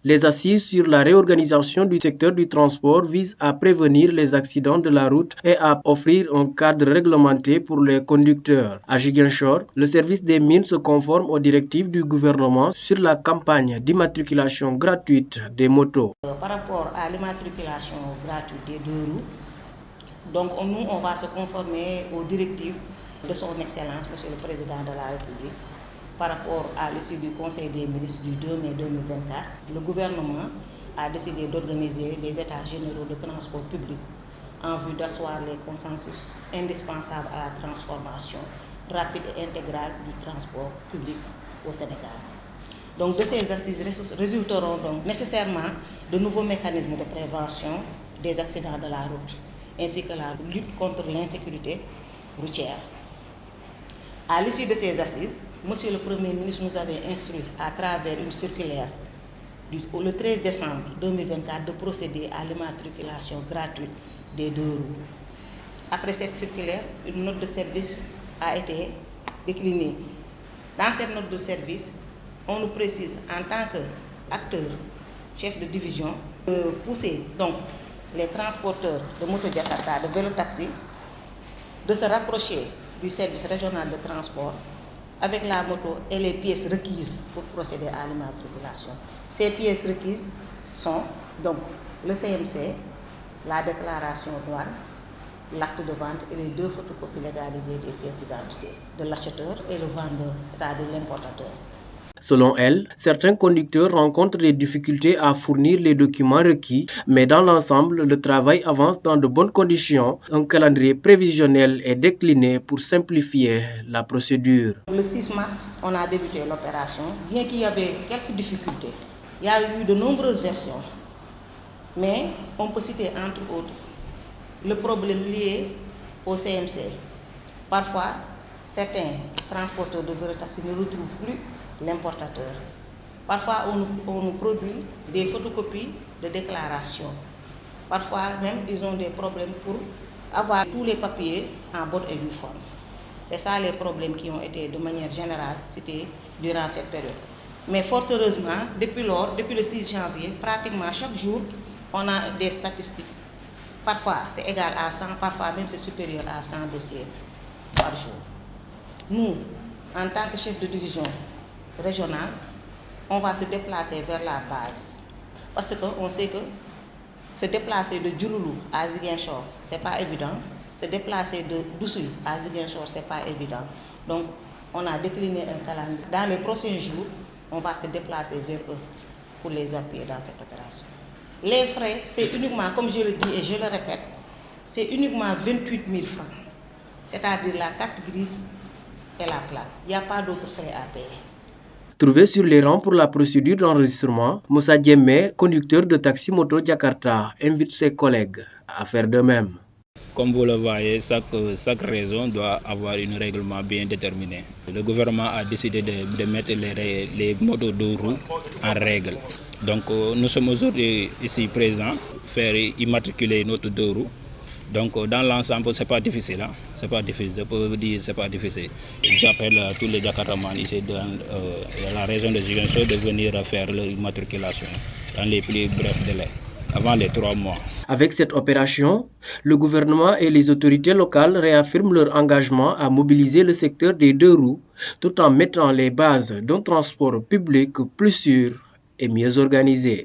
Les assises sur la réorganisation du secteur du transport visent à prévenir les accidents de la route et à offrir un cadre réglementé pour les conducteurs. À Ziguinchor, le service des mines se conforme aux directives du gouvernement sur la campagne d'immatriculation gratuite des motos. Par rapport à l'immatriculation gratuite des deux roues, donc nous, on va se conformer aux directives de son Excellence, Monsieur le Président de la République. Par rapport à l'issue du Conseil des ministres du 2 mai 2024, le gouvernement a décidé d'organiser les états généraux de transport public en vue d'asseoir les consensus indispensables à la transformation rapide et intégrale du transport public au Sénégal. Donc de ces assises résulteront donc nécessairement de nouveaux mécanismes de prévention des accidents de la route, ainsi que la lutte contre l'insécurité routière. À l'issue de ces assises, Monsieur le Premier ministre nous avait instruit à travers une circulaire le 13 décembre 2024 de procéder à l'immatriculation gratuite des deux roues. Après cette circulaire, une note de service a été déclinée. Dans cette note de service, on nous précise en tant qu'acteur, chef de division, de pousser donc les transporteurs de moto-jakarta, de vélo-taxi, de se rapprocher du service régional de transport avec la moto et les pièces requises pour procéder à l'immatriculation. Ces pièces requises sont donc le CMC, la déclaration douane, l'acte de vente et les 2 photocopies légalisées des pièces d'identité de l'acheteur et le vendeur, c'est-à-dire l'importateur. Selon elle, certains conducteurs rencontrent des difficultés à fournir les documents requis, mais dans l'ensemble, le travail avance dans de bonnes conditions. Un calendrier prévisionnel est décliné pour simplifier la procédure. Le 6 mars, on a débuté l'opération, bien qu'il y avait quelques difficultés. Il y a eu de nombreuses versions, mais on peut citer entre autres le problème lié au CMC. Parfois, certains transporteurs de vélo-taxi ne retrouvent plus l'importateur. Parfois, on nous produit des photocopies de déclaration. Parfois, même, ils ont des problèmes pour avoir tous les papiers en bonne et due forme. C'est ça les problèmes qui ont été de manière générale cités durant cette période. Mais fort heureusement, depuis le 6 janvier, pratiquement chaque jour, on a des statistiques. Parfois, c'est égal à 100, parfois même c'est supérieur à 100 dossiers par jour. Nous, en tant que chef de division régional, on va se déplacer vers la base. Parce qu'on sait que se déplacer de Djouloulou à Ziguinchor, ce n'est pas évident. Se déplacer de Doussouye à Ziguinchor, ce n'est pas évident. Donc, on a décliné un calendrier. Dans les prochains jours, on va se déplacer vers eux pour les appuyer dans cette opération. Les frais, c'est uniquement, comme je le dis et je le répète, c'est uniquement 28 000 francs. C'est-à-dire la carte grise et la plaque. Il n'y a pas d'autres frais à payer. Trouvé sur les rangs pour la procédure d'enregistrement, Moussa Diémé, conducteur de taxi moto Jakarta, invite ses collègues à faire de même. Comme vous le voyez, chaque région doit avoir un règlement bien déterminé. Le gouvernement a décidé de mettre les motos de roues en règle. Donc nous sommes aujourd'hui ici présents, faire immatriculer notre deux roues. Donc dans l'ensemble, c'est pas difficile. Hein? C'est pas difficile. Je peux vous dire c'est pas difficile. J'appelle tous les Jakartamans ici dans la région de Ziguinchor de venir faire leur immatriculation dans les plus brefs délais, avant les 3 mois. Avec cette opération, le gouvernement et les autorités locales réaffirment leur engagement à mobiliser le secteur des deux roues tout en mettant les bases d'un transport public plus sûr et mieux organisé.